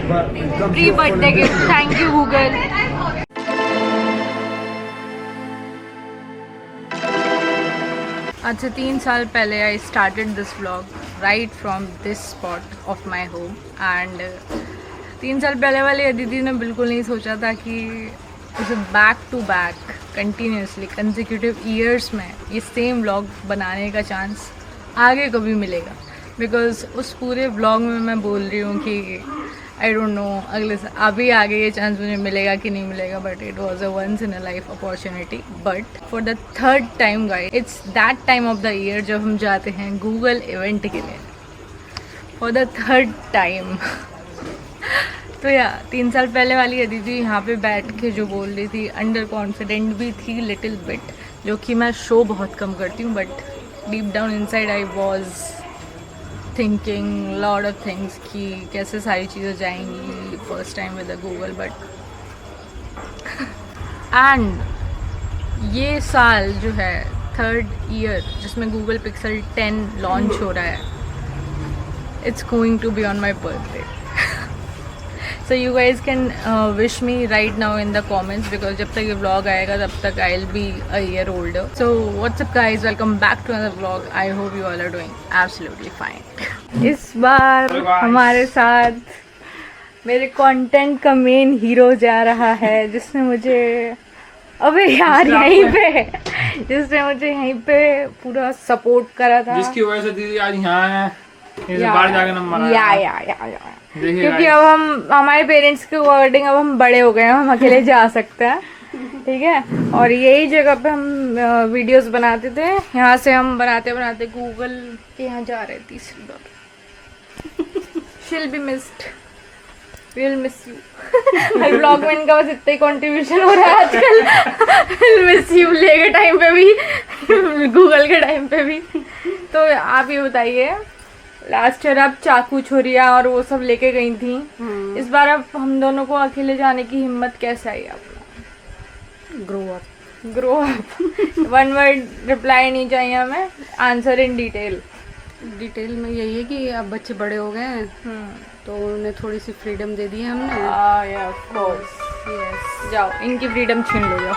Pre birthday gift, thank you Google. आज से 3 साल पहले I started this vlog right from this spot of my home and 3 साल पहले वाली अदिति ने बिल्कुल नहीं सोचा था कि उसे back to back continuously consecutive years में ये सेम व्लॉग बनाने का चांस आगे कभी मिलेगा। बिकॉज उस पूरे व्लॉग में मैं बोल रही हूँ कि आई डोंट नो अगले अभी आगे ये चांस मुझे मिलेगा कि नहीं मिलेगा, but it was a once in a life opportunity. But for the third time guys, it's that time of the year जब हम जाते हैं गूगल इवेंट के लिए फॉर द थर्ड टाइम। तो या 3 साल पहले वाली अदिति यहाँ पे बैठ के जो बोल रही थी, अंडर कॉन्फिडेंट भी थी लिटिल बिट, जो कि मैं शो बहुत कम करती हूँ, but deep down inside I was thinking lot of things कि कैसे सारी चीज़ें जाएंगी first time with Google. But and ये साल जो है थर्ड ईयर जिसमें गूगल पिक्सल 10 लॉन्च हो रहा है, it's going to be on my birthday. So you guys can wish me right now in the comments because जब तक ये vlog आएगा तब तक I'll be a year older. So what's up guys, welcome back to another vlog. I hope you all are doing absolutely fine. इस बार हमारे साथ मेरे कंटेंट का मेन हीरो जा रहा है, जिसने मुझे अबे यार यहीं पे जिसने मुझे यहीं पे पूरा सपोर्ट करा था, जिसकी वजह से दीदी आज यहाँ है, बाहर जाके नंबर या क्योंकि अब हम हमारे पेरेंट्स के अकॉर्डिंग अब हम बड़े हो गए हैं, हम अकेले जा सकते हैं, ठीक है। और यही जगह पे हम वीडियोस बनाते थे, यहाँ से हम बनाते बनाते गूगल के यहाँ जा रहे थे तीसरी बार। she'll be missed, we'll miss you। Her blog में इनका बस इतना ही कंट्रीब्यूशन हो रहा है आजकल। we'll miss you ले के टाइम पे भी, गूगल के टाइम पे भी। तो आप ये बताइए, लास्ट ईयर आप चाकू छुरिया और वो सब लेके गई थी, इस बार अब हम दोनों को अकेले जाने की हिम्मत कैसे आई आपको? Grow up. One word reply नहीं चाहिए हमें, आंसर इन डिटेल। डिटेल में यही है कि अब बच्चे बड़े हो गए हैं, तो उन्हें थोड़ी सी फ्रीडम दे दी है हमने। या ऑफ कोर्स, यस। जाओ इनकी फ्रीडम छीन लो जाओ।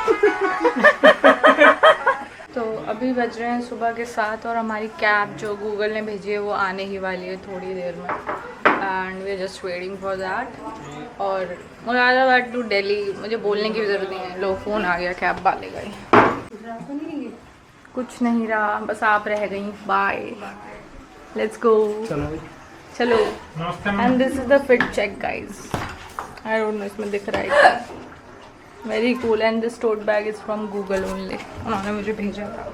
तो अभी बज रहे हैं सुबह के 7 और हमारी कैब जो गूगल ने भेजी है वो आने ही वाली है थोड़ी देर में, and we are just waiting for that. और मुरादाबाद टू दिल्ली, मुझे बोलने की भी ज़रूरत नहीं है, लो फ़ोन आ गया कैब वाले का ही। कुछ नहीं रहा, बस आप रह गई। बाय, लेट्स गो, चलो। And this is the fit check guys, I don't know इसमें दिख रहा है क्या। Very cool and this tote bag is from Google only, उन्होंने मुझे भेजा था।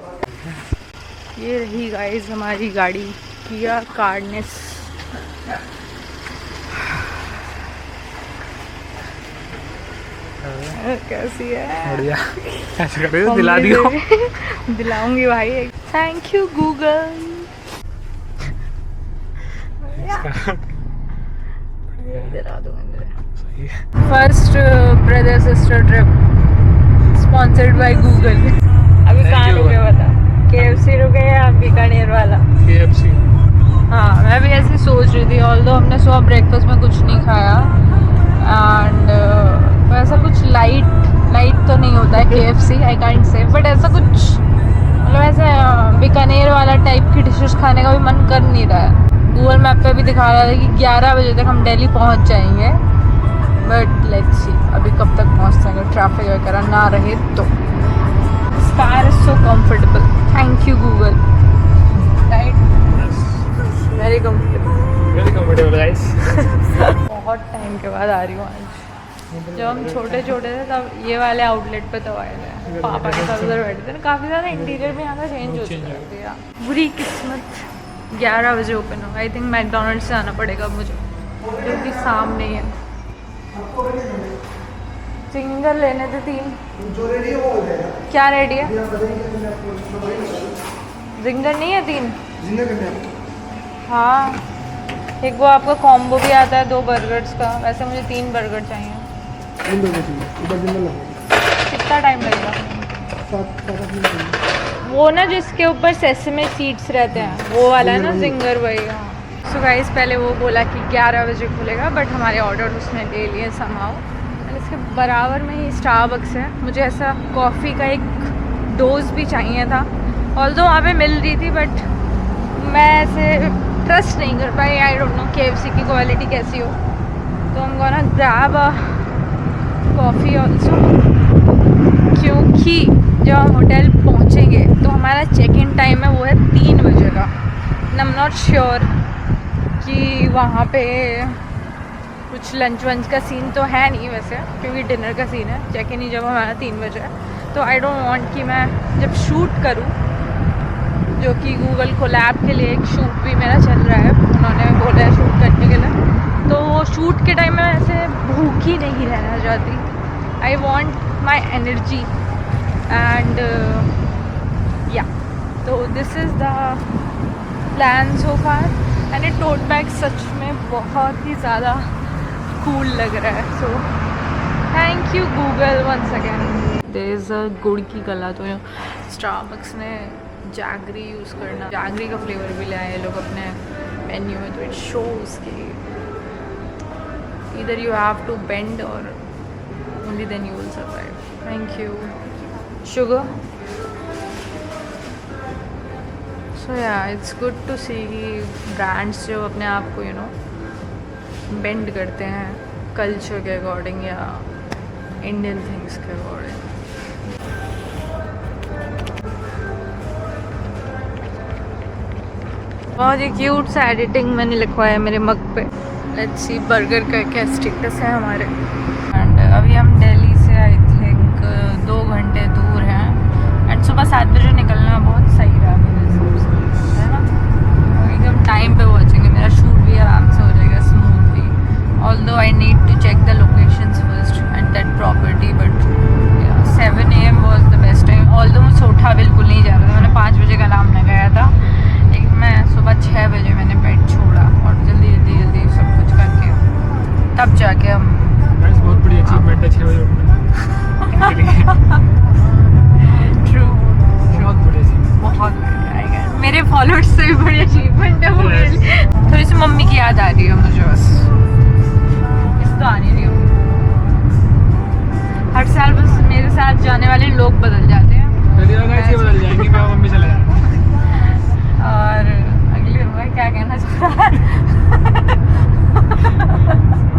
ये रही गाइस हमारी गाड़ी, किया कार्निस। कैसी है? बढ़िया। ऐसे कर रहे हो, दिला दियो। दिलाऊंगी भाई, थैंक यू गूगल। दिला दूंगी। First brother sister trip sponsored by Google. अभी कहाँ रुके बता? KFC रुके या बीकानेर वाला? KFC। हाँ, मैं भी ऐसे सोच रही थी, ऑल्दो हमने सुबह ब्रेकफास्ट में कुछ नहीं खाया एंड ऐसा कुछ लाइट तो नहीं होता है KFC, I can't say, but ऐसा कुछ मतलब ऐसे बीकानेर वाला टाइप की डिशेस खाने का भी मन कर नहीं रहा है। गूगल मैप पे भी दिखा रहा था कि 11 बजे तक हम दिल्ली पहुँच जाएंगे, बट लेट्स सी अभी कब तक पहुँचते हैं, ट्रैफिक वगैरह ना रहे तो। Car is so comfortable, thank you Google, right? Very comfortable guys. बहुत टाइम के बाद आ रही हूँ आज। जब हम छोटे छोटे थे तब ये वाले आउटलेट पे तब आए थे, पापा के साथ उधर बैठे थे ना, काफ़ी ज़्यादा इंटीरियर भी यहाँ का चेंज हो चुका है। बुरी किस्मत 11 बजे ओपन हो। आई थिंक मैकडोनल्ड्स से आना पड़ेगा मुझे, क्योंकि सामने ही है। सिंगर लेने थे 3, जो रेडी है वो हो जाएगा। क्या रेडी है? जिंगर नहीं है 3? हाँ, एक वो आपका कॉम्बो भी आता है 2 बर्गर्स का, वैसे मुझे 3 बर्गर चाहिए। कितना टाइम लगेगा? वो ना जिसके ऊपर सेसमे सीड्स रहते हैं वो वाला है ना जिंगर, वही। हाँ सो गाइस पहले वो बोला कि 11 बजे खुलेगा, बट हमारे ऑर्डर उसने ले लिए समहाउ। एंड इसके बराबर में ही स्टारबक्स है। मुझे ऐसा कॉफ़ी का एक डोज भी चाहिए था, ऑल्दो वहाँ पे मिल रही थी, बट मैं ऐसे ट्रस्ट नहीं कर पाई। आई डोंट नो KFC की क्वालिटी कैसी हो, तो हम gonna grab a coffee also, क्योंकि जब हम होटल पहुँचेंगे तो हमारा चेक इन टाइम है वो है 3 बजे का। And I am not sure कि वहाँ पे कुछ लंच वंच का सीन तो है नहीं वैसे, क्योंकि डिनर का सीन है। चेक इन ही जब हमारा 3 बजे है, तो आई डोंट वांट कि मैं जब शूट करूँ, जो कि गूगल कोलैब के लिए एक शूट भी मेरा चल रहा है, उन्होंने बोला है शूट करने के लिए, तो वो शूट के टाइम में ऐसे भूखी नहीं रहना चाहती। I want my energy and या, तो this is the plan so far. And ये टोट बैग सच में बहुत ही ज़्यादा कूल लग रहा है। So thank you Google once again. There is a गुड़ की कला, तो स्टारबक्स ने जैगरी यूज़ करना, जैगरी का फ्लेवर भी लाए हैं लोग अपने मेन्यू में, तो इट शोज़ कि either you have to bend or only then you will survive. Thank you. Sugar. So yeah, it's good to see brands जो अपने आप को bend करते हैं culture के according या Indian things के according. बहुत ही क्यूट सा एडिटिंग मैंने लिखवाया है मेरे मग पे। लेट्स सी बर्गर का क्या स्टेटस है हमारे। एंड अभी हम दिल्ली से आई थिंक 2 घंटे दूर हैं, एंड सुबह 7 बजे निकलना बहुत सही रहा मेरे हिसाब से, है ना। एकदम टाइम पे पहुँचेंगे, मेरा शूट भी आराम से हो जाएगा smoothly. Although I need to check the locations first and that property, but 7 AM was the best time. Although मुझसे उठा बिल्कुल नहीं जा रहा था, मैंने 5 बजे का अलार्म लगाया था, लेकिन मैं सुबह 6 बजे मैंने बेड छोड़ा और जल्दी सब कुछ करके तब जाके हम। बहुत बड़ी अचीवमेंट है 6 बजे उठना। ट्रू, बहुत बड़ी अचीवमेंट, बहुत बढ़िया। मेरे फॉलोअर्स से भी बड़ी अचीवमेंट है वो मेरे लिए। थोड़ी सी मम्मी की याद आ रही है मुझे, बस इस तो आ नहीं रही हूँ। हर साल बस मेरे साथ जाने वाले लोग बदल जाते हैं, बदल जाएंगी, मैं मम्मी चला जाऊंगा। और अगली बार क्या कहना चाह रहा है।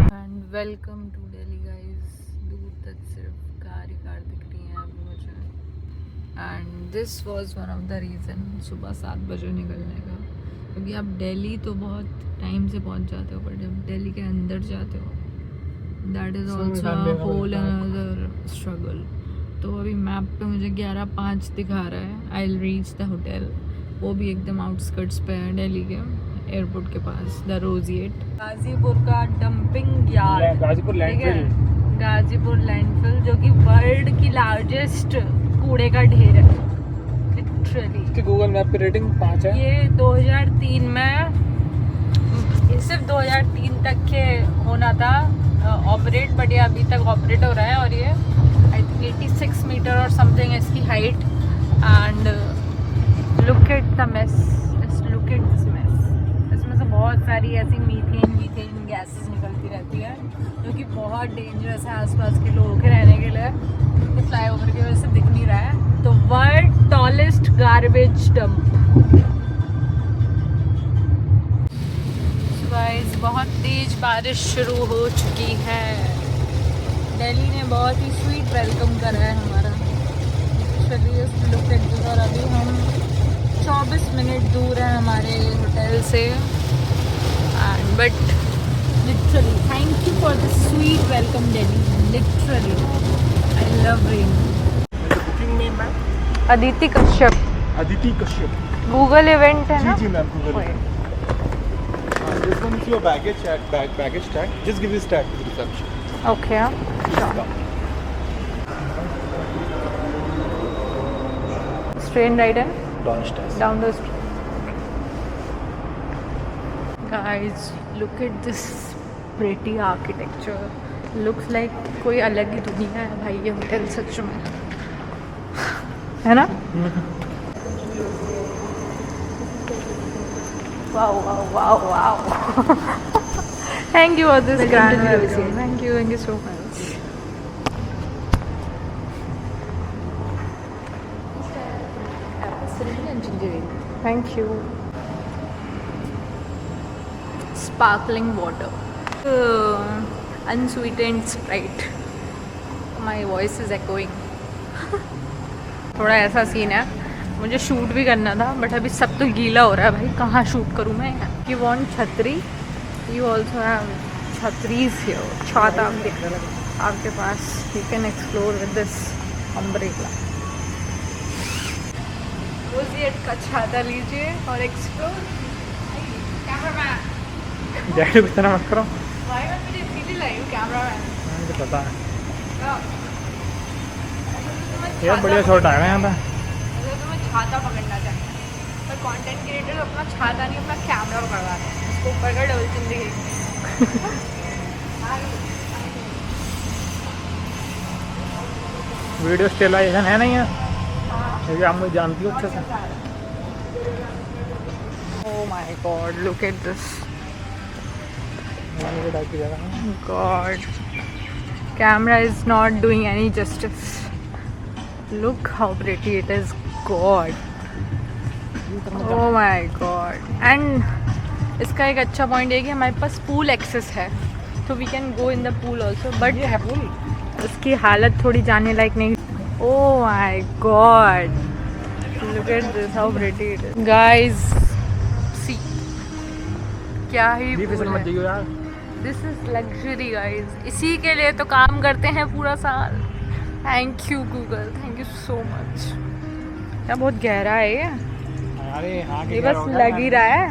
And welcome to Delhi guys. दूर तक सिर्फ कार ही कार दिख रही हैं अभी मुझे। And this was one of the reason सुबह 7 बजे निकलने का, क्योंकि आप दिल्ली तो बहुत टाइम से पहुंच जाते हो, पर जब दिल्ली के अंदर जाते हो that is also a whole another struggle. तो अभी मैप पे मुझे 11:05 दिखा रहा है, I will reach the hotel. वो भी एकदम आउटस्कर्ट्स पे है दिल्ली के, एयरपोर्ट के पास, द रोजिएट। गाजीपुर का dumping yard, Ghazipur landfill, Ghazipur landfill, जो कि वर्ल्ड की लार्जेस्ट कूड़े का ढेर है लिटरली। इसकी गूगल मैप पे रेटिंग 5 है। ये 2003 में, सिर्फ 2003 तक के होना था ऑपरेट, बट ये अभी तक ऑपरेट हो रहा है। और ये आई थिंक 86 मीटर और समथिंग है इसकी height. And look at the mess, just look at this mess. इसमें से बहुत सारी ऐसी मीथेन गैसेस निकलती रहती है, जो कि बहुत डेंजरस है आसपास के लोगों के रहने के लिए, क्योंकि फ्लाईओवर की वजह से दिख नहीं रहा है। तो world tallest garbage dump. Guys बहुत तेज बारिश शुरू हो चुकी है। दिल्ली ने बहुत ही स्वीट वेलकम करा है हमारा। चलिए लुक एट दिस। और अभी हम 24 मिनट दूर हैं हमारे होटल से। And but literally thank you for the sweet welcome Delhi, literally I love rain. Booking name ma'am Aditi Kashyap. Aditi Kashyap. Google event है ना? जी ma'am, Google. This one is your baggage tag. Just give this tag to the reception. Okay train ride है down the street. Guys, look at this pretty architecture. Looks like कोई अलग ही दुनिया है भाई ये होटल सच में, है ना? wow. Thank you for this grand welcome. Thank you so much. Thank you. Sparkling water. Unsweetened Sprite. My voice is echoing. थोड़ा ऐसा सीन है, मुझे शूट भी करना था बट अभी सब तो गीला हो रहा है भाई, कहाँ शूट करूँ मैं। You want chhatri? You also have chhatris here, छाता आपके पास। You can explore with this umbrella. Roseate का छाता लीजिए और एक्सप्लोर। कैमरामैन डैडी को इतना मत करो। व्हाई नॉट मुझे फील लाइक कैमरामैन? मुझे पता है यार, बढ़िया शॉट आ गया यहाँ पे। अगर तुम्हें छाता पकड़ना चाहिए, पर कंटेंट क्रिएटर अपना छाता नहीं अपना कैमरा पकड़वा रहे हैं, उसको ऊपर का डबल जिंदगी। वीडियो स्टेलाइजेशन है नहीं है, क्योंकि आप मुझे जानती हो अच्छे से। Oh my God, look at this. God, camera is not doing any justice. Look how pretty it is. God. Oh my God. And इसका एक अच्छा पॉइंट है कि हमारे पास पूल एक्सेस है, तो we can go in the pool also, but ये है पूल। उसकी हालत थोड़ी जाने लायक नहीं। Oh my God. Look at this, how pretty it is. Guys, see. क्या ही pool मत है. जाइयो यार। This is luxury guys. इसी के लिए तो काम करते हैं पूरा साल। Thank you Google, thank you so much. यार बहुत गहरा है ये, अरे हाँ, ये बस लग ही रहा है।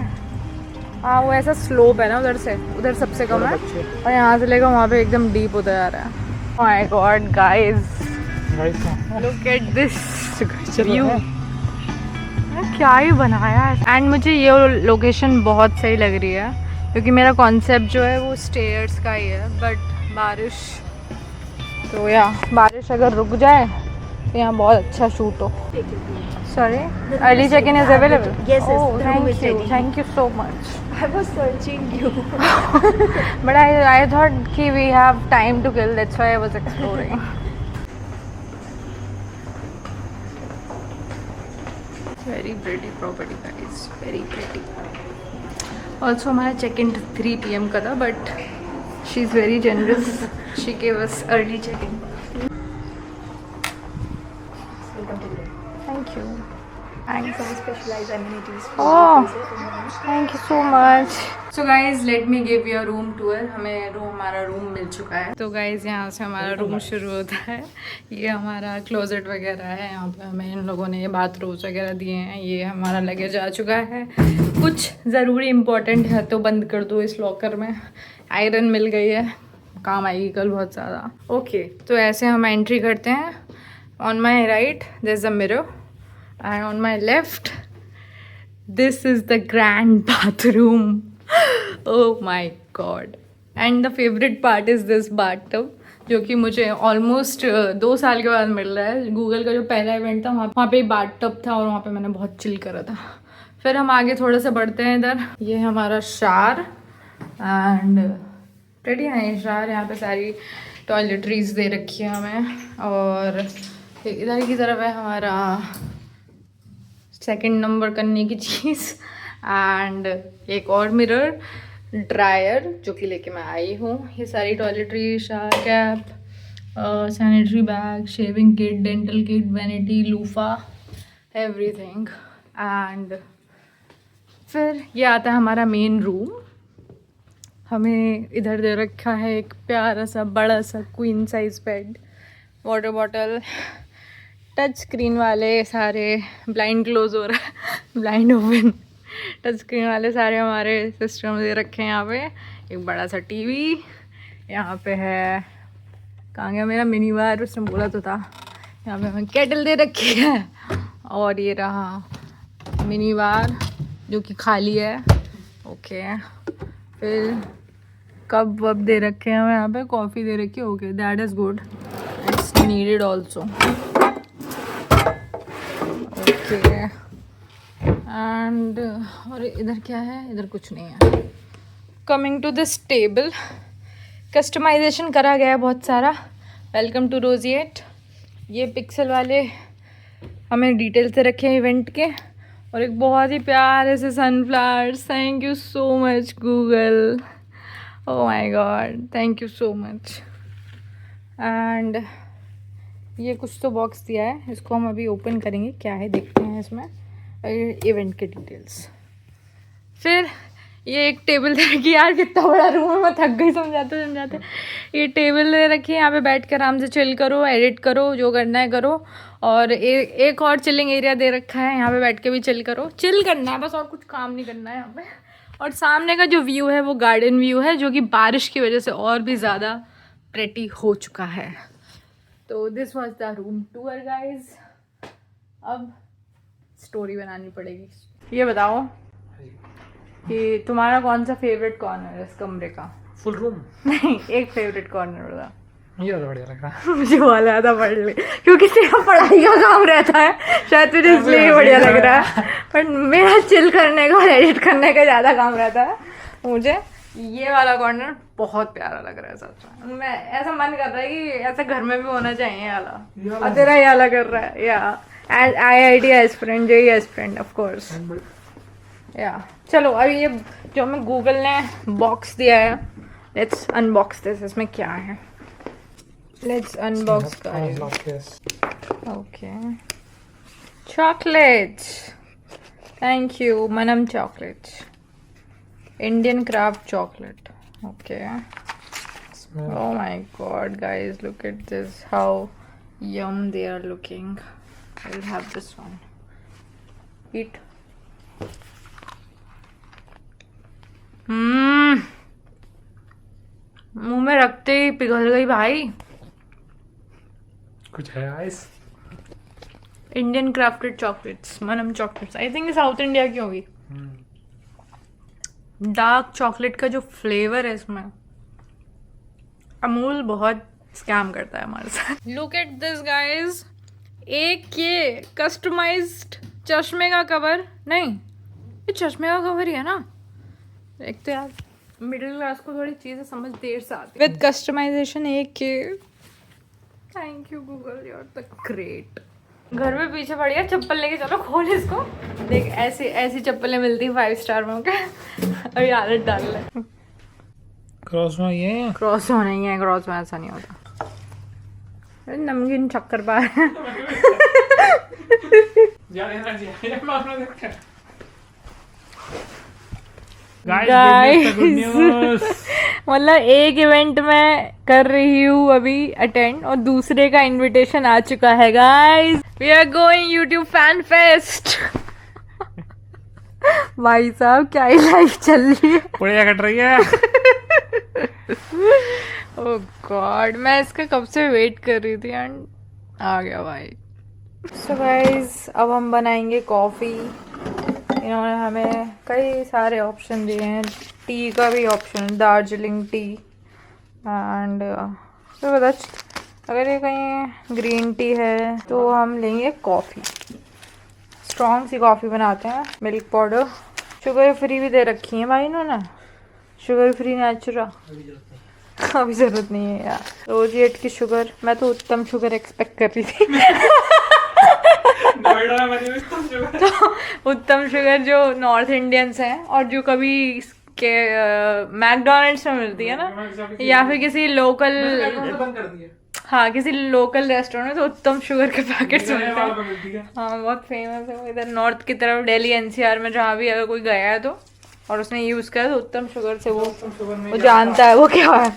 हाँ वो ऐसा स्लोप है ना, उधर सबसे कम है और यहाँ से लेकर वहाँ पे एकदम डीप होता जा रहा है। My God guys, look at this view. क्या ही बनाया है। एंड मुझे ये लोकेशन बहुत सही लग रही है, क्योंकि मेरा कॉन्सेप्ट जो है वो स्टेयर्स का ही है, बट बारिश तो बारिश अगर रुक जाए तो यहाँ बहुत अच्छा शूट हो। Sorry, early check in is available? Yes, thank you so much. I was searching you. But I thought कि we have time to kill, that's why I was exploring. Very pretty property guys, very pretty. Also हमारा check in 3 PM का था, but she's very generous. She gave us early check-in. Thank you. Thanks. Some specialized amenities. Oh, thank you so much. So guys, let me give you a room tour. हमें हमारा room मिल चुका है। तो guys यहाँ से हमारा room शुरू होता है। ये हमारा क्लोजेट वगैरह है, यहाँ पे हमें इन लोगों ने ये बाथरूम्स वगैरह दिए हैं। ये हमारा लगेज आ चुका है। कुछ ज़रूरी इम्पोर्टेंट है तो बंद कर दो इस लॉकर में। आयरन मिल गई है, काम आएगी कल बहुत ज़्यादा। ओके, तो ऐसे हम एंट्री करते हैं। On my right there is a mirror and on my left this is the grand bathroom. Oh my God. And the favourite part is this bathtub, जो कि मुझे ऑलमोस्ट 2 साल के बाद मिल रहा है। गूगल का जो पहला इवेंट था वहाँ पे बाथटब था और वहाँ पे मैंने बहुत चिल करा था। फिर हम आगे थोड़ा सा बढ़ते हैं इधर। ये हमारा शार एंड रेडी है शार। यहाँ पे सारी टॉयलेटरीज दे रखी है हमें, और इधर की तरफ है हमारा सेकंड नंबर करने की चीज़ एंड एक और मिरर, ड्रायर जो कि लेके मैं आई हूँ। ये सारी toiletry, shower cap, sanitary bag, shaving kit, dental kit, vanity, loofah, everything. And फिर ये आता है हमारा मेन रूम। हमें इधर दे रखा है एक प्यारा सा बड़ा सा queen size bed, water bottle, touch screen वाले सारे, ब्लाइंड क्लोज हो रहा है, ब्लाइंड ओपन, टच स्क्रीन वाले सारे हमारे सिस्टम दे रखे हैं। यहाँ पे एक बड़ा सा टीवी, यहाँ पे है, कहाँ गया मेरा मिनी बार, उसने बोला तो था। यहाँ पे हमें केटल दे रखी है, और ये रहा मिनी बार जो कि खाली है। ओके, फिर कप वप दे रखे हैं हमें, यहाँ पे कॉफ़ी दे रखी है। Okay, that is good, it's needed also. Okay, and और इधर क्या है, इधर कुछ नहीं है। Coming to this table, customisation करा गया है बहुत सारा। Welcome to Roseate. ये पिक्सल वाले हमें डिटेल से रखे हैं इवेंट के, और एक बहुत ही प्यारे से sunflowers. Thank you so much Google, oh my God, thank you so much. And ये कुछ तो बॉक्स दिया है, इसको हम अभी ओपन करेंगे, क्या है देखते हैं इसमें, इवेंट के डिटेल्स। फिर ये एक टेबल दे रखी, यार कितना बड़ा रूम है, मैं थक गई समझाते। ये टेबल दे रखी है, यहाँ पे बैठ कर आराम से चिल करो, एडिट करो, जो करना है करो। और एक और चिलिंग एरिया दे रखा है, यहाँ पे बैठ के भी चिल करो, चिल करना है बस, और कुछ काम नहीं करना है यहाँ पे। और सामने का जो व्यू है वो गार्डन व्यू है, जो कि बारिश की वजह से और भी ज़्यादा प्रेटी हो चुका है। तो this was the room tour guys. अब स्टोरी बनानी पड़ेगी। ये बताओ कि तुम्हारा कौन सा फेवरेट कॉर्नर है इस कमरे का? Full room. नहीं, एक फेवरेट कॉर्नर बता। ये वाला बढ़िया लग रहा है। मुझे वाला ज़्यादा पढ़ ले, क्योंकि तेरा पढ़ाई का काम रहता है, शायद तुझे इसलिए बढ़िया लग रहा है। पर मेरा चिल करने का और एडिट करने का ज़्यादा काम रहता है। मुझे ये वाला कॉर्नर बहुत प्यारा लग रहा है सच में। मैं ऐसा मन कर रहा है कि ऐसा घर में भी होना चाहिए ये वाला। और तेरा ये वाला कर रहा है या IIT aspirant, JEE aspirant of course या। चलो अभी ये जो हमें गूगल ने बॉक्स दिया है, लेट्स अनबॉक्स दिस। इसमें क्या है, लेट्स अनबॉक्स कर। Okay, chocolates, thank you Manam chocolates, Indian craft chocolate. Okay, oh my god guys, look at this, how yum they are looking. I'll have this one. Eat. मुंह में रखते ही पिघल गई भाई। कुछ है ice. Indian crafted chocolates, Manam chocolates. I think south India की होगी। डार्क चॉकलेट का जो फ्लेवर है इसमें, अमूल बहुत स्कैम करता है हमारे साथ। लुक एट दिस गाइस, एक ये कस्टमाइज्ड चश्मे का कवर, नहीं ये चश्मे का कवर ही है ना। एक तो यार मिडिल क्लास को थोड़ी चीज़ें समझ देर से आती है। विद कस्टमाइजेशन एक ये, thank you Google, you are the great. घर में पीछे पड़ी है, चप्पल लेके चलो, खोल इसको, देख ऐसी चप्पलें मिलती 5 स्टार में। अभी आदत डाल ले। क्रॉस में ये क्रॉस होना ही है, क्रॉस में ऐसा नहीं होता। अरे नमकीन शक्कर पार है। मतलब एक इवेंट में कर रही हूँ अभी अटेंड, और दूसरे का इनविटेशन आ चुका है guys. We are going YouTube fan fest. भाई साहब क्या ही लाइफ चल रही है, बढ़िया कट रही है। ओह गॉड, मैं इसका कब से वेट कर रही थी एंड आ गया भाई। सो गाइस अब हम बनाएंगे कॉफ़ी। इन्होंने हमें कई सारे ऑप्शन दिए हैं, टी का भी ऑप्शन, दार्जिलिंग टी एंड तो पता अगर ये कहीं ग्रीन टी है तो हम लेंगे कॉफ़ी। स्ट्रॉन्ग सी कॉफ़ी बनाते हैं। मिल्क पाउडर, शुगर फ्री भी दे रखी है भाई इन्होंने, शुगर फ्री नेचुरल। अभी ज़रूरत नहीं है यार रोजिएट की शुगर, मैं तो उत्तम शुगर एक्सपेक्ट कर रही थी। तो उत्तम शुगर जो नॉर्थ इंडियंस हैं और जो कभी के मैकडोनल्ड्स में मिलती है ना, या फिर किसी लोकल, हाँ किसी लोकल रेस्टोरेंट में, तो उत्तम शुगर के पैकेट्स मिलते हैं। हाँ बहुत फेमस है वो इधर नॉर्थ की तरफ, दिल्ली NCR में जहाँ भी अगर कोई गया है तो और उसने यूज़ किया तो उत्तम शुगर से वो जानता है वो क्या है।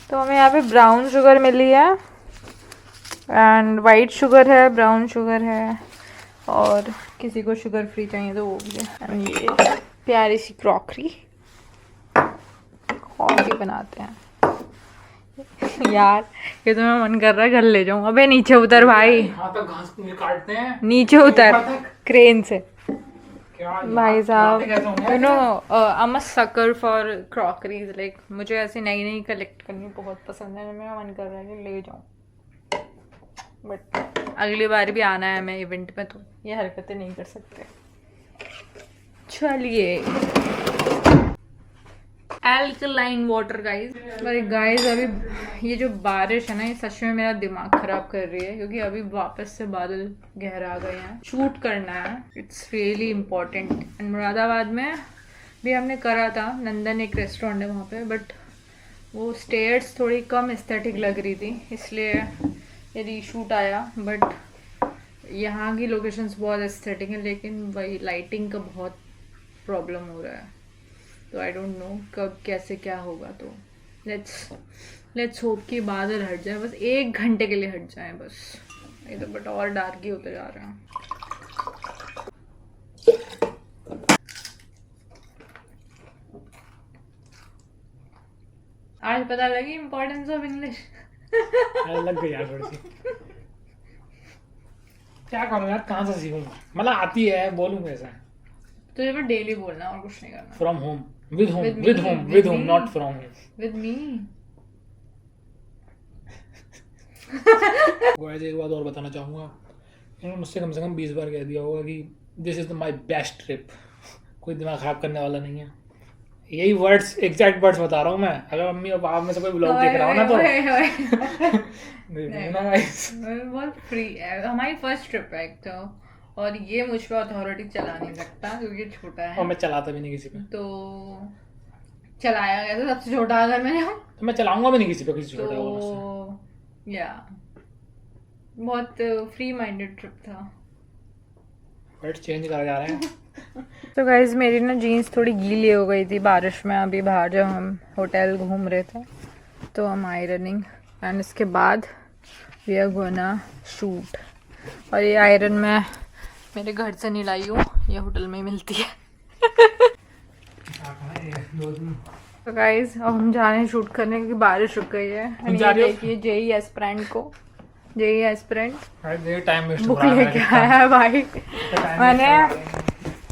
तो हमें यहाँ पे ब्राउन शुगर मिली है एंड वाइट शुगर है, ब्राउन शुगर है, और किसी को शुगर फ्री चाहिए तो वो भी है। ये प्यारी सी क्रॉकरी, कॉफी बनाते हैं। यार ये तो मेरा मन कर रहा है घर ले जाऊँ। अबे नीचे उतर भाई, हाँ तो घास काटते हैं, नीचे उतर क्रेन से। भाई साहब you know I am a sucker for crockeries, like मुझे ऐसी नई नई कलेक्ट करनी बहुत पसंद है। मेरा मन कर रहा है कि ले जाऊँ। बट अगली बार भी आना है हमें इवेंट में, तो ये हरकतें नहीं कर सकते। चलिए, एल्कलाइन वाटर गाइस। अरे गाइस, अभी ये जो बारिश है ना, ये सच में मेरा दिमाग खराब कर रही है, क्योंकि अभी वापस से बादल गहरा गए हैं। शूट करना है, it's really important. And Moradabad में भी हमने करा था, नंदन एक रेस्टोरेंट है वहाँ पे, बट वो स्टेयर्स थोड़ी कम एस्थेटिक लग रही थी, इसलिए ये रीशूट आया। बट यहाँ की लोकेशंस बहुत एस्थेटिक हैं, लेकिन वही लाइटिंग का बहुत प्रॉब्लम हो रहा है, तो आई डोंट नो कब कैसे क्या होगा। तो लेट्स होप कि बादल हट जाए, बस 1 घंटे के लिए हट जाए बस। ये तो बट और डार्क ही होते जा रहे हैं। आज पता लगी इम्पोर्टेंस ऑफ इंग्लिश। लग गई यार थोड़ी सी। क्या करूँ यार, कहाँ से सीखूँ? मतलब आती है, बोलूँ कैसा? तुझे बस डेली बोलना और कुछ नहीं करना। From home, with home, with home, with home, not from home. With me. Guys, एक बात और बताना चाहूँगा, इन्होंने मुझसे कम से कम 20 बार कह दिया होगा कि this is my best trip. कोई दिमाग खराब करने वाला नहीं है। यही वर्ड्स, एग्जैक्ट वर्ड्स बता रहा हूँ मैं। अगर मम्मी और पापा में से कोई ब्लॉग देख रहा हो ना, तो बहुत फ्री है। हमारी फर्स्ट ट्रिप है एक तो, और ये मुझ पर अथॉरिटी चला नहीं सकता क्योंकि छोटा है, और मैं चलाता भी नहीं किसी पे। तो चलाया गया था सबसे छोटा अगर मैंने, तो मैं चलाऊंगा भी नहीं किसी पे, किसी छोटा तो होगा। या बहुत फ्री माइंडेड ट्रिप था। वर्ड्स चेंज कर जा रहे हैं। तो गाइज, मेरी ना जीन्स थोड़ी गीली हो गई थी बारिश में, अभी बाहर जब हम होटल घूम रहे थे, तो हम आयरनिंग, एंड इसके बाद वी आर गोना शूट। और ये आयरन मैं मेरे घर से नहीं लाई हूँ, ये होटल में ही मिलती है। तो गाइज, अब हम जा रहे हैं शूट करने, क्योंकि बारिश रुक गई है। देखिए जेई एस्पिरेंट को, JEE aspirant time waste book लेके आया है भाई।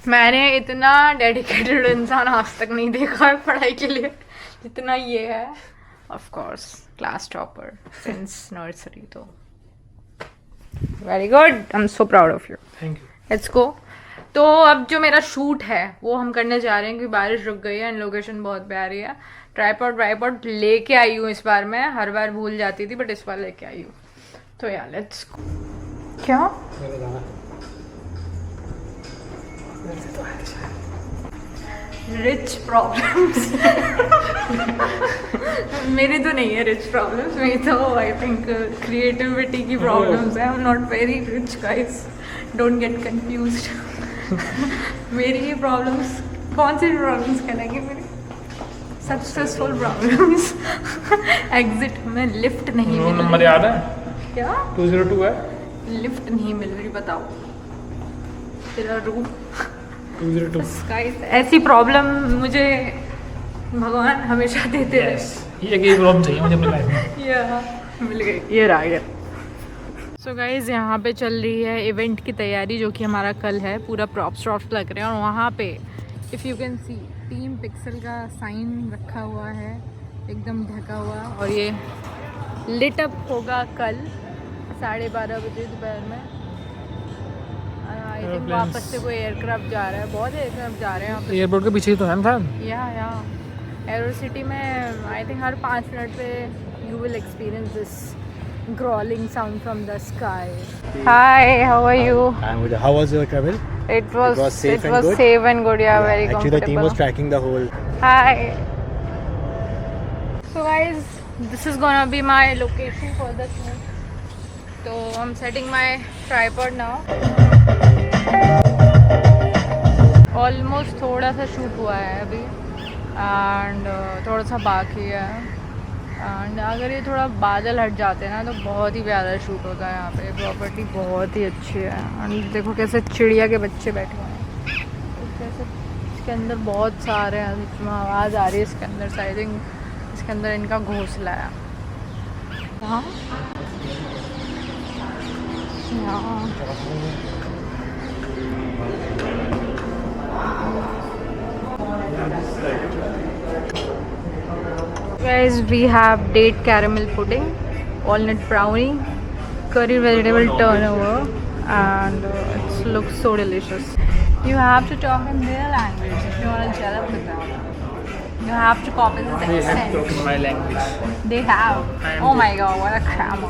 मैंने इतना डेडिकेटेड इंसान आज तक नहीं देखा है पढ़ाई के लिए जितना ये है। Of course class topper since nursery, तो very good, I am so proud of you. Thank you. Let's go. तो अब जो मेरा शूट है वो हम करने जा रहे हैं, क्योंकि बारिश रुक गई है एंड लोकेशन बहुत प्यारी है। ट्राइपॉड लेके आई हूँ इस बार मैं, हर बार भूल जाती थी बट इस बार लेके आई हूँ। तो यार लेट्स गो। क्या रिच प्रॉब्लम्स? मेरी तो नहीं है रिच प्रॉब्लम्स, मेरी तो आई थिंक क्रिएटिविटी की प्रॉब्लम्स है। आई am not very rich guys, don't get confused. मेरी ये प्रॉब्लम्स कौन सी प्रॉब्लम्स कहलाएंगी मेरी? Successful problems. एग्जिट में लिफ्ट नहीं मिल नंबर याद है? क्या 202 है। लिफ्ट नहीं मिल रही, बताओ तेरा रूम। 202। गाइस, ऐसी प्रॉब्लम मुझे भगवान हमेशा देते रहे। ये एक प्रॉब्लम चाहिए मुझे अपनी लाइफ में। या मिल गई, ये रहा गया। सो गाइज, यहाँ पे चल रही है इवेंट की तैयारी, जो कि हमारा कल है। पूरा प्रॉप्स लग रहे हैं, और वहाँ पे if you can see team pixel का साइन रखा हुआ है, एकदम ढका हुआ। और ये लिट अप होगा कल 12:30 बजे दोपहर में। आई थिंक वापस से कोई एयरक्राफ्ट जा रहा है, बहुत एयरक्राफ्ट जा रहे हैं। एयरपोर्ट के पीछे ही तो है ना? या एरो सिटी में आई थिंक हर 5 मिनट पे you will experience this growling sound from the sky. Hi, how are you? I'm good. How was your travel? It was safe and good? safe and good. Yeah, very Actually, comfortable. the team was tracking the whole. Hi. So guys, this is gonna be my location for the shoot. So I'm setting my tripod now. Almost थोड़ा सा shoot हुआ है अभी, and थोड़ा सा बाकी है। And अगर ये थोड़ा बादल हट जाते हैं ना, तो बहुत ही प्यारा शूट होता है। यहाँ पे प्रॉपर्टी बहुत ही अच्छी है। एंड देखो कैसे चिड़िया के बच्चे बैठे हुए हैं, कैसे इसके अंदर बहुत सारे हैं। इसमें आवाज़ आ रही है इसके अंदर से, आई थिंक इसके अंदर इनका घोंसला है। हाँ Guys, we have date caramel pudding, walnut brownie, curry vegetable turnover, and it looks so delicious. You have to talk in their language if you want to gel up with them. You have to copy this They have accent. to talk in my language. They have. I am Oh my god, what a crammer.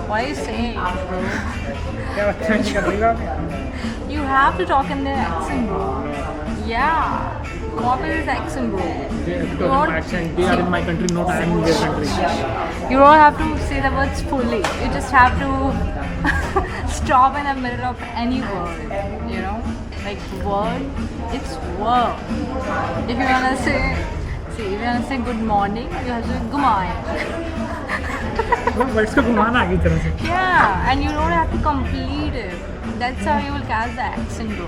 What are you saying, bro? क्या बदतमीजी कर रही हो आप? You have to talk in their accent, bro. Yeah. Copy this accent, bro. They have to talk in my accent. They are in my country, not I am in their country. You don't have to say the words fully. You just have to stop in the middle of any word. You know? Like word, it's word. If you wanna say, if you wanna say good morning, you have to say good morning. Words को घुमाना आगे तरह से. Yeah, and you don't have to complete it. That's how you will catch the accent, bro.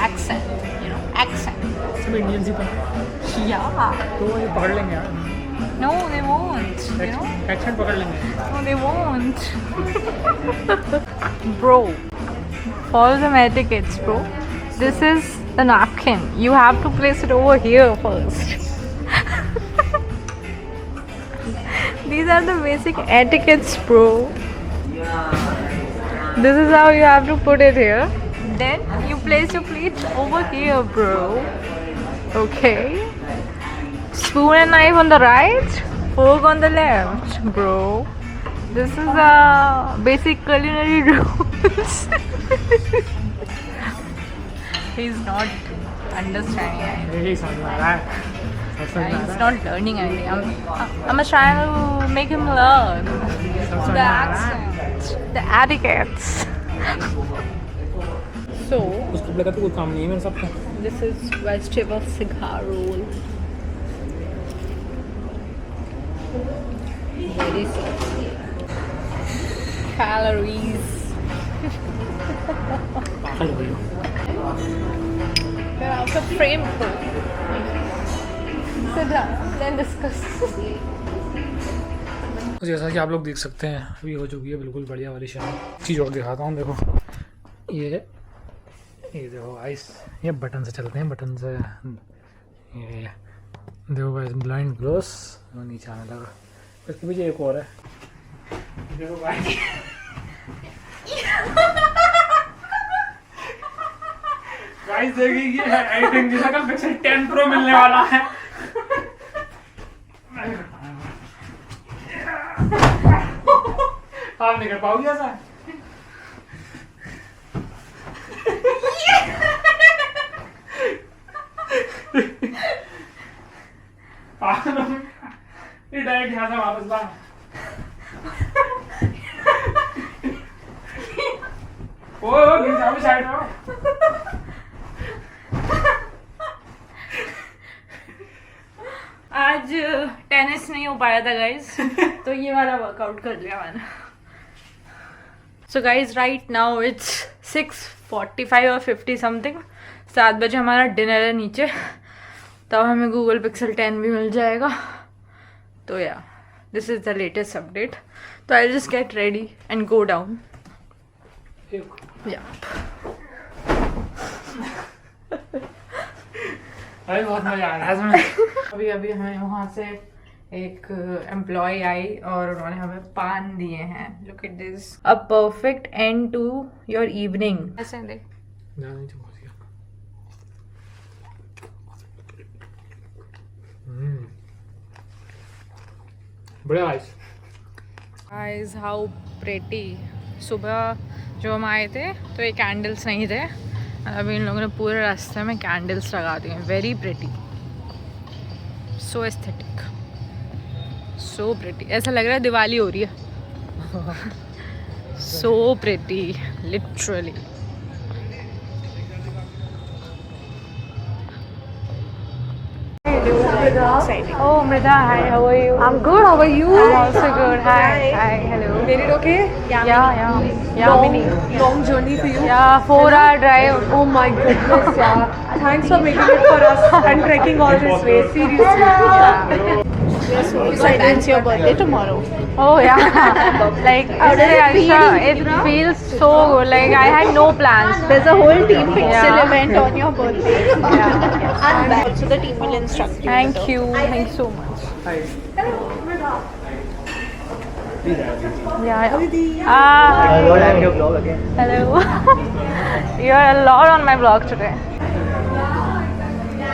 Accent, you know, accent. सब Indian ही तो. Yeah. तो ये पकड़ लेंगे यार. No, they won't. You know? Accent पकड़ लेंगे. No, they won't. Bro, follow the etiquettes, bro. This is the napkin. You have to place it over here first. These are the basic etiquettes, bro. This is how you have to put it here. Then you place your plate over here, bro. Okay. Spoon and knife on the right, fork on the left, bro. This is basic culinary rules. He's not understanding. यही समझ में आ रहा है. He's not learning anything. I'm trying to make him learn the accent, the etiquettes. So, उसको लगा तो कोई काम नहीं है मेरे साथ. this is vegetable cigar roll. Very tasty. Calories. पागल हो गई हो. You're out of frame, bro. Sit down, then discuss. तो जैसा कि आप लोग देख सकते हैं अभी हो चुकी है बिल्कुल बढ़िया वाली शाम. चीज़ और दिखाता हूँ. देखो ये देखो गाइस, ये बटन से चलते हैं. बटन से ये देखो गाइस, ब्लाइंड क्लोज. वो नीचे आने लगा. इसके पीछे एक और है. देखो गाइस, गाइस देखिए ये आइटम जिसका कल पिक्सल 10 प्रो मिलने वाला है. आप नहीं कर पाओगे ऐसा. ये डायरेक्ट यहाँ से वापस ला. ओ गिर जाओ साइड में. आज टेनिस नहीं हो पाया था गाइज, तो ये वाला वर्कआउट कर लिया मैंने. So guys right now it's 6:45 और 50 समथिंग. 7 बजे हमारा डिनर है नीचे, तब हमें गूगल पिक्सल 10 भी मिल जाएगा. तो yeah this is the latest update. तो I just get ready and go down. Yeah अरे बहुत मजा आ रहा है इसमें. अभी हमें वहाँ से एक एम्प्लॉय आई और उन्होंने हमें पान दिए हैं. Look at this, a perfect end to your evening. ऐसे देख. बढ़िया गाइस. Guys how pretty. सुबह जो हम आए थे तो ये कैंडल्स नहीं थे, अभी इन लोगों ने पूरे रास्ते में कैंडल्स लगा दिए हैं. Very pretty, so aesthetic, so pretty. ऐसा लग रहा है दिवाली हो रही है. So pretty, literally. Oh, Mrida, hi, how are you? I'm good. How are you? I'm also good. Hi, hello. Made it okay? Yeah, Mini. Long journey for you. Yeah, 4-hour drive. Oh my goodness, yeah. Thanks for making it for us and trekking all this way. Seriously. You said it's your birthday tomorrow. Oh yeah. Like it feels so good. Like I had no plans. There's a whole Team Pixel Yeah. event on your birthday. And also the team will instruct you. Thank you so much. Yeah. Hello. You're a lot on my vlog today.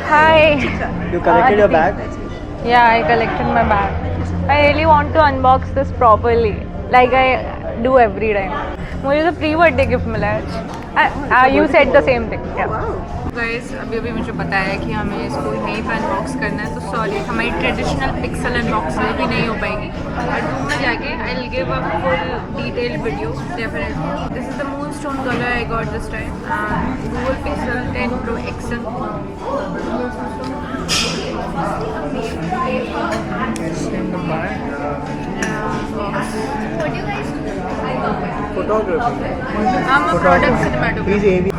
Hi. You collected your bag? Yeah, I collected my bag. I really want to unbox this properly, like I do every time. मुझे तो pre birthday gift मिला है. You said the same thing. Yeah. Guys, अभी मुझे पता है कि हमें इसको यहीं पर अनबॉक्स करना है, तो सॉरी हमारी ट्रेडिशनल पिक्सल अनबॉक्सिंग भी नहीं हो पाएगी. और रूम में जाके I will give a full detailed video definitely. This is the moonstone colour I got this time. Google Pixel 10 Pro XL. I'm a product cinematographer.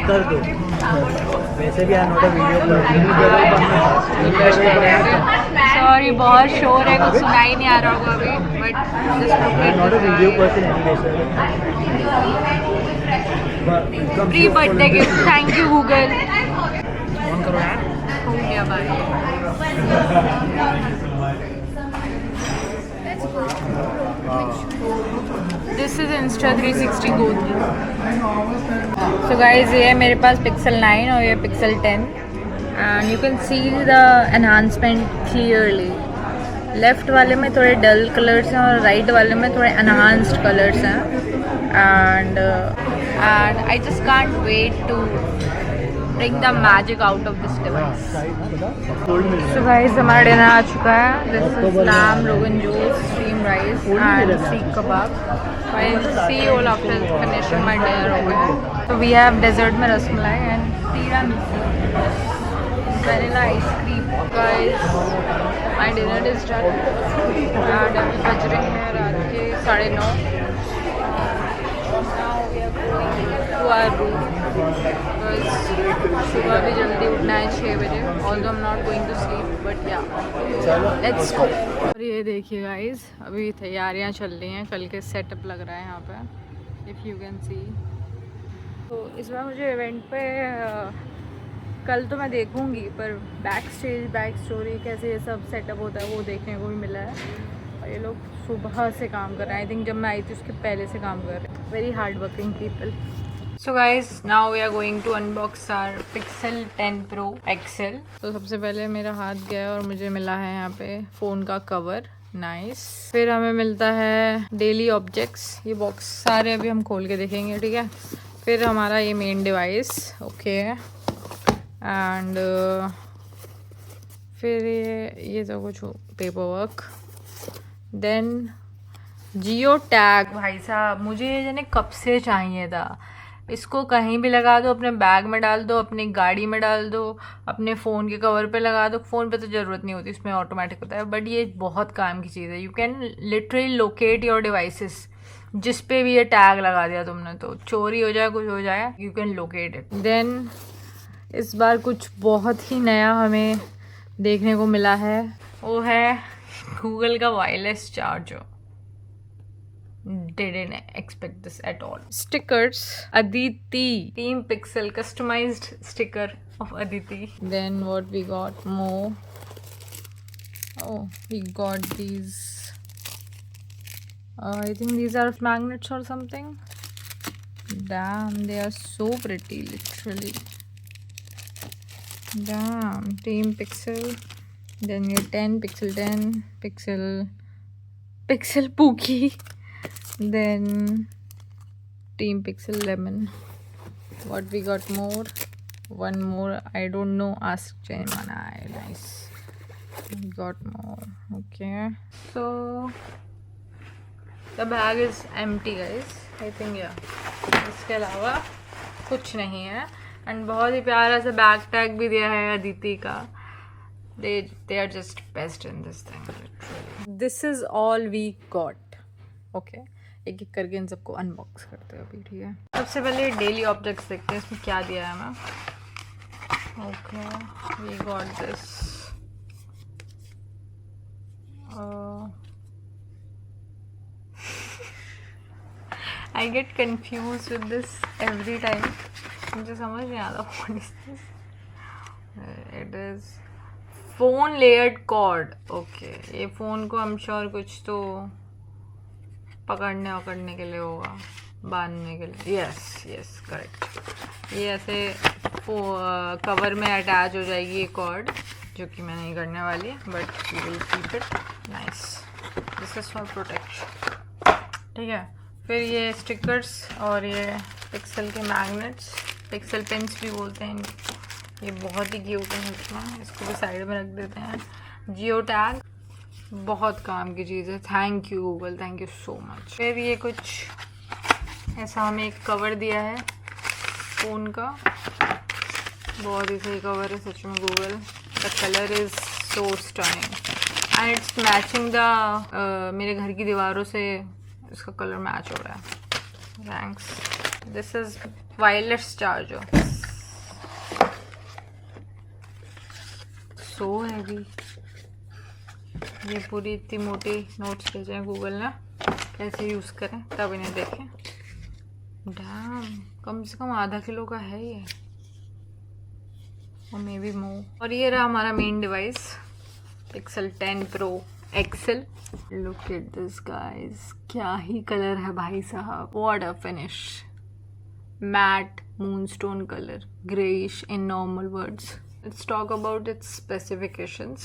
कर दो. वैसे भी नोट वीडियो. सॉरी बहुत शोर है, कुछ सुनाई नहीं आ रहा होगा अभी, but not a video person pre birthday gift. Thank you Google. On करो यार. हो गया भाई. This is Insta 360 go through. So guys ये है मेरे पास पिक्सल 9 और ये pixel 10 and you can see the enhancement clearly. Left वाले में थोड़े डल कलर्स हैं और राइट वाले में थोड़े एनहांस्ड कलर्स हैं. And I just can't wait to bring the magic out of this device. So guys, हमारा डिनर आ चुका है. This is lamb, rogan josh, steamed rice and seekh kebab. I will see you all after finishing my dinner. Okay. So we have dessert में rasmalai and tiramisu, vanilla ice cream. Guys, my dinner is done and अभी बज रहे हैं रात के 9:30. Now we are going to our room. सुबह भी जल्दी उठना है 6 बजे. Although I am not going to sleep but yeah let's go. और ये देखिए गाइस, अभी तैयारियां चल रही हैं. कल के सेटअप लग रहा है यहाँ पे, इफ़ यू कैन सी. तो इस बार मुझे इवेंट पे कल तो मैं देखूँगी, पर बैक स्टेज बैक स्टोरी कैसे ये सब सेटअप होता है वो देखने को भी मिला है. और ये लोग सुबह से काम कर रहे हैं. आई थिंक जब मैं आई थी उसके पहले से काम कर रहे हैं. Very hard working people. So guys, now we are going to unbox our Pixel 10 Pro XL. तो सबसे पहले मेरा हाथ गया और मुझे मिला है यहाँ पे फ़ोन का कवर. नाइस. फिर हमें मिलता है डेली ऑब्जेक्ट्स. ये बॉक्स सारे अभी हम खोल के देखेंगे, ठीक है. फिर हमारा ये मेन डिवाइस. ओके. एंड फिर ये तो कुछ paper work. Then geo tag. भाई साहब मुझे ये जने कब से चाहिए था. इसको कहीं भी लगा दो, अपने बैग में डाल दो, अपनी गाड़ी में डाल दो, अपने फ़ोन के कवर पे लगा दो. फ़ोन पे तो ज़रूरत नहीं होती, इसमें ऑटोमेटिक होता है. बट ये बहुत काम की चीज़ है. You can literally locate your devices. जिस पे भी ये टैग लगा दिया तुमने तो चोरी हो जाए कुछ हो जाए, you can locate it. Then इस बार कुछ बहुत ही नया हमें देखने को मिला है, वो है गूगल का wireless charger. Didn't expect this at all. Stickers. Aditi Team Pixel customized sticker of Aditi. Then what we got more? Oh, we got these. I think these are magnets or something. Damn, they are so pretty, literally. Damn, Team Pixel. Then we have 10 Pixel 10 Pixel Pookie. Then Team Pixel Lemon. What we got more? One more. I don't know. Ask Jaimana. Nice. We got more. Okay. So the bag is empty, guys. I think yeah. इसके अलावा कुछ नहीं है. And बहुत ही प्यारा सा bag tag भी दिया है अदिति का. They are just best in this thing. Literally. This is all we got. Okay. एक एक करके इन सबको अनबॉक्स करते हैं अभी, ठीक है. सबसे पहले डेली ऑब्जेक्ट्स देखते हैं इसमें क्या दिया है हमें. Okay, we got this. I get confuse with this every time. मुझे समझ नहीं आता what is this. It is phone layered cord, okay, ये फोन को हम श्योर कुछ तो पकड़ने के लिए होगा, बांधने के लिए। Yes yes correct. ये ऐसे कवर में अटैच हो जाएगी ये कॉर्ड, जो कि मैं नहीं करने वाली, but we will keep it nice, this is for protection, ठीक है। फिर ये स्टिकर्स और ये पिक्सल के मैग्नेट्स, पिक्सल पेन्स भी बोलते हैं इनको, ये बहुत ही क्यूट है इसमें, इसको भी साइड में रख देते हैं। जियो टैग बहुत काम की चीज़ है, thank you Google, thank you so much. फिर ये कुछ ऐसा हमें एक कवर दिया है फ़ोन का, बहुत ही सही कवर है सच में Google, the colour is so stunning and it's matching the मेरे घर की दीवारों से इसका कलर मैच हो रहा है, thanks. This is wireless charger, so heavy, ये पूरी इतनी मोटी नोट्स भेजे हैं गूगल ने, कैसे यूज़ करें तब इन्हें देखें। डैम, कम से कम आधा किलो का है ये, और मे बी मोर। और ये रहा हमारा main device, Pixel 10 Pro XL। Look at this guys, क्या ही कलर है भाई साहब, what a finish, matte moonstone colour, greyish in normal words. Let's talk about its specifications.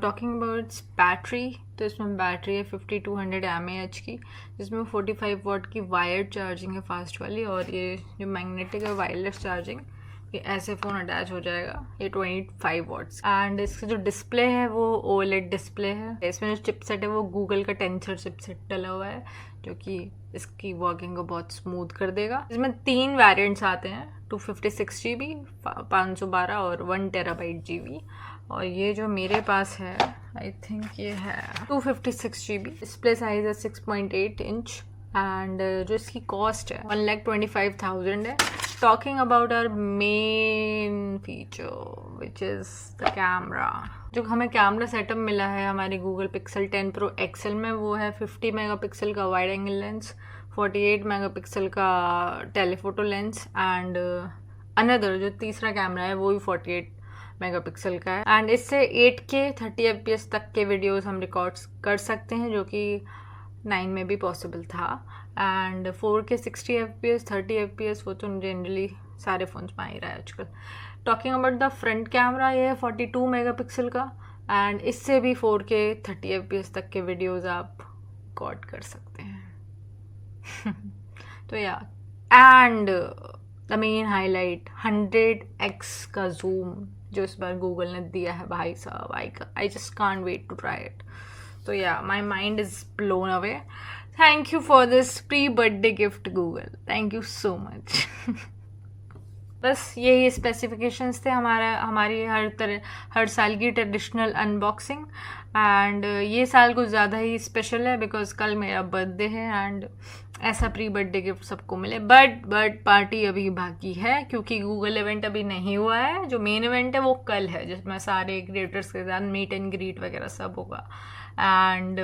Talking about its battery, तो इसमें बैटरी है 5200 mAh की, जिसमें 45 वाट की वायर्ड चार्जिंग है फास्ट वाली, और ये जो मैग्नेटिक है वायरलेस चार्जिंग, ये ऐसे फ़ोन अटैच हो जाएगा, ये 25 वाट्स। एंड इसका जो डिस्प्ले है वो OLED डिस्प्ले है, इसमें जो चिपसेट है वो गूगल का टेंसर चिपसेट डला हुआ है, जो कि इसकी वर्किंग को बहुत स्मूथ कर देगा। इसमें 3 वेरिएंट्स आते हैं, 256 GB, 512 और 1 TB GB। और ये जो मेरे पास है, आई थिंक ये है 256 GB, डिस्प्ले साइज है 6.8 इंच, एंड जो इसकी कॉस्ट है 1,25,000 है। Talking about our main feature which is the camera, जो हमें कैमरा सेटअप मिला है हमारे गूगल पिक्सल 10 Pro XL में, वो है 50 मेगापिक्सल का वाइड एंगल लेंस, 48 मेगापिक्सल का टेलीफोटो लेंस, एंड अनदर जो तीसरा कैमरा है वो भी 48 मेगापिक्सल का है। एंड इससे 8K 30 FPS तक के वीडियोस हम रिकॉर्ड कर सकते हैं, जो कि 9 में भी पॉसिबल था। एंड 4K 60 FPS 30 FPS वो तो जनरली सारे फोन्स में आ ही रहा है आजकल। Talking about the front camera, ये है 42 मेगापिक्सल का, एंड इससे भी 4K 30 FPS तक के वीडियोस आप रिकॉर्ड कर सकते हैं। तो या, and the main highlight 100x का जूम जो इस बार गूगल ने दिया है भाई साहब, I just can't wait to try it. So yeah, my mind is blown away. Thank you for this pre-birthday gift, Google. Thank you so much. बस यही स्पेसिफिकेशंस थे हमारी हर साल की ट्रेडिशनल अनबॉक्सिंग। एंड ये साल कुछ ज़्यादा ही स्पेशल है बिकॉज कल मेरा बर्थडे है एंड ऐसा प्री बर्थडे गिफ्ट सबको मिले। बट पार्टी अभी बाकी है क्योंकि गूगल इवेंट अभी नहीं हुआ है। जो मेन इवेंट है वो कल है जिसमें सारे क्रिएटर्स के साथ मीट एंड ग्रीट वगैरह सब होगा। एंड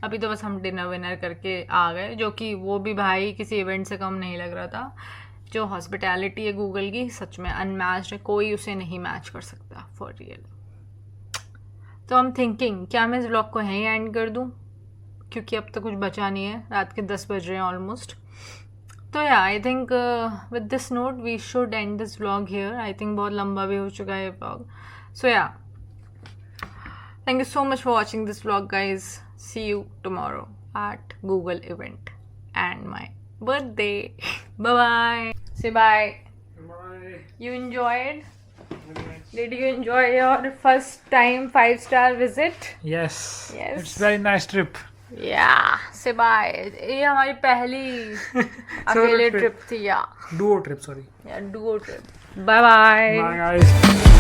अभी तो बस हम डिनर विनर करके आ गए, जो कि वो भी भाई किसी इवेंट से कम नहीं लग रहा था। जो हॉस्पिटैलिटी है गूगल की सच में अनमैच्ड है, कोई उसे नहीं मैच कर सकता फॉर रियल। तो हम थिंकिंग क्या मैं इस व्लॉग को यहीं एंड कर दूं क्योंकि अब तो कुछ बचा नहीं है, रात के 10 बज रहे हैं ऑलमोस्ट। तो yeah I think with this note we should end this vlog here. I think बहुत लंबा भी हो चुका है व्लॉग। सो या thank you so much for watching this vlog guys. See you tomorrow at Google event and my birthday. Bye bye. Say bye. Bye. You enjoyed? Did you enjoy your first time 5-star visit? Yes. Yes. It's very nice trip. Yeah. Say bye. ये हमारी पहली अकेले trip. Trip थी या Duo trip, sorry. duo trip. Bye bye. Bye guys.